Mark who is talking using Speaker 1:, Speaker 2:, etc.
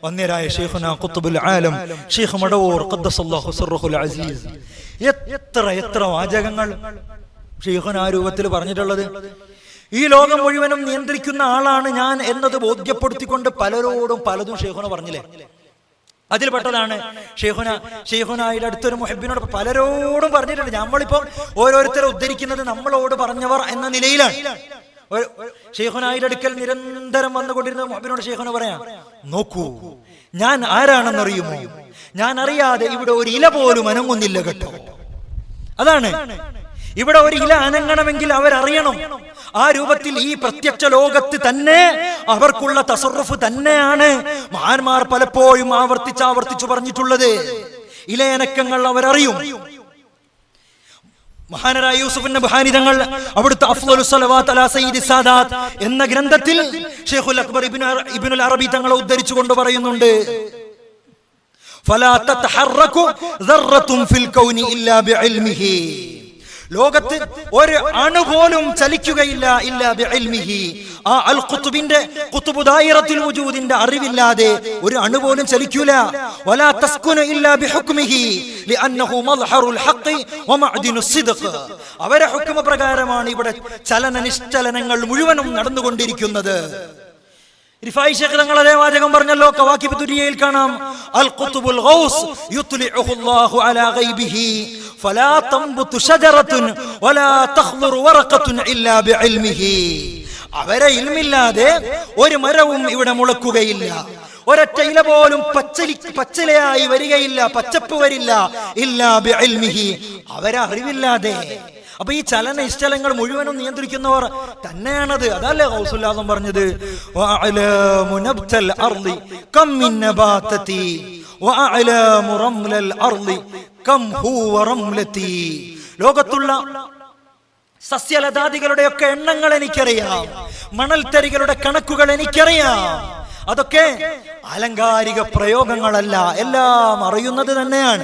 Speaker 1: വന്യരായ ശൈഖുനാ ഖുത്ബുൽ ആലം Sheikh Madavoor ഖദ്ദസല്ലാഹു സിർറുൽ അസീസ് എത്ര വാചകങ്ങൾ ശൈഖുനാ ആ രൂപത്തിൽ പറഞ്ഞിട്ടുള്ളത്. ഈ ലോകം മുഴുവനും നിയന്ത്രിക്കുന്ന ആളാണ് ഞാൻ എന്നത് ബോധ്യപ്പെടുത്തിക്കൊണ്ട് പലരോടും പലതും ശൈഖുന പറഞ്ഞില്ലേ. അതിൽപ്പെട്ടതാണ് ഷെയ്ഖുനായുടെ അടുത്തൊരു മുഹബ്ബിനോട് പലരോടും പറഞ്ഞിട്ടുണ്ട്. നമ്മളിപ്പോ ഓരോരുത്തരെ ഉദ്ധരിക്കുന്നത് നമ്മളോട് പറഞ്ഞവർ എന്ന നിലയിലാണ്. ഷെയ്ഖുനായുടെ അടുക്കൽ നിരന്തരം വന്നുകൊണ്ടിരുന്ന മുഹബ്ബിനോട് ഷെയ്ഖുന പറയാം, നോക്കൂ ഞാൻ ആരാണെന്നറിയുമോ, ഞാൻ അറിയാതെ ഇവിടെ ഒരു ഇല പോലും അനങ്ങുന്നില്ല കേട്ടോ. അതാണ്, ഇവിടെ ഒരു ഇല അനങ്ങണമെങ്കിൽ അവരറിയണം. ആ രൂപത്തിൽ ഈ പ്രത്യക്ഷ ലോകത്ത് തന്നെ അവർക്കുള്ള തസറുഫ് തന്നെയാണ് മഹാന്മാർ പലപ്പോഴും ആവർത്തിച്ചു പറഞ്ഞിട്ടുള്ളത്. ഇലയനക്കങ്ങൾ അവരറിയും. മഹാനരായ യൂസുഫ് നബ്ഹാനി തങ്ങൾ അവിടുത്തെ അഫ്ളലുസ് സ്വലവാത്ത് അലാ സയ്യിദി സാദാത്ത് എന്ന ഗ്രന്ഥത്തിൽ ശൈഖുൽ അക്ബർ ഇബ്നുൽ അറബി തങ്ങളെ ഉദ്ധരിച്ചുകൊണ്ട് പറയുന്നുണ്ട്, ഫലാ തതഹറകു ദർറത്തുൻ ഫിൽ കൗനി ഇല്ലാ ബിഇൽമിഹി. ലോകത്ത് ഒരു അണു പോലും ചലിക്കുകയില്ല ഇല്ലാ ബിഇൽമിഹി. ആ അൽ ഖുത്ബിന്റെ ഖുത്ബു ദായിറത്തുൽ വജൂദിന്റെ അറിവില്ലാതെ ഒരു അണു പോലും ചലിക്കൂല. വലാ തസ്കുനു ഇല്ലാ ബിഹുക്മിഹി ലിഅന്നഹു മദ്ഹറുൽ ഹഖ് വമഅദിനുസ് സിദ്ഖ്. അവരെ ഹുക്മ പ്രകാരമാണ് ഇവിടെ ചലന നിശ്ചലനങ്ങൾ മുഴുവനും നടന്നുകൊണ്ടിരിക്കുന്നത്. റിഫായി ശൈഖ് തങ്ങൾ അതേ വാചകം പറഞ്ഞല്ലോ. കവാകിബ് ദുരിയയിൽ കാണാം, അൽ ഖുത്ബുൽ ഗൗസ് യുത്ലിഉഹു അല്ലാഹു അലാ ഗൈബിഹി ഫലാ തംബുതു ശജറത്തുൻ വലാ തഖ്ദുറു വറഖത്തുൻ ഇല്ലാ ബിഇൽമിഹി. അവരെ ഇൽമില്ലാതെ ഒരു മരവും ഇവിടെ മുളക്കുകയില്ല, ഒരൊറ്റ ഇല പോലും പച്ചിലയായി വരികയില്ല, പച്ചപ്പ് വരില്ല, ഇല്ലാ ബിഇൽമിഹി, അവരെ അറിവില്ലാതെ. അപ്പൊ ഈ ചലന നിശ്ചലങ്ങൾ മുഴുവനും നിയന്ത്രിക്കുന്നവർ തന്നെയാണത്. അതല്ലേ ഗൗസുല്ലാഹ് പറഞ്ഞത്, വഅഅലാമു നബ്തൽ അർളി കം മിൻ നബാതതി വഅഅലാമു റംലൽ അർളി കം ഹുവ റംലതി. ലോകത്തുള്ള സസ്യലതാദികളുടെ ഒക്കെ എണ്ണങ്ങൾ എനിക്കറിയാം, മണൽത്തരികളുടെ കണക്കുകൾ എനിക്കറിയാം. അതൊക്കെ ആലങ്കാരിക പ്രയോഗങ്ങളല്ല, എല്ലാം അറിയുന്നത് തന്നെയാണ്.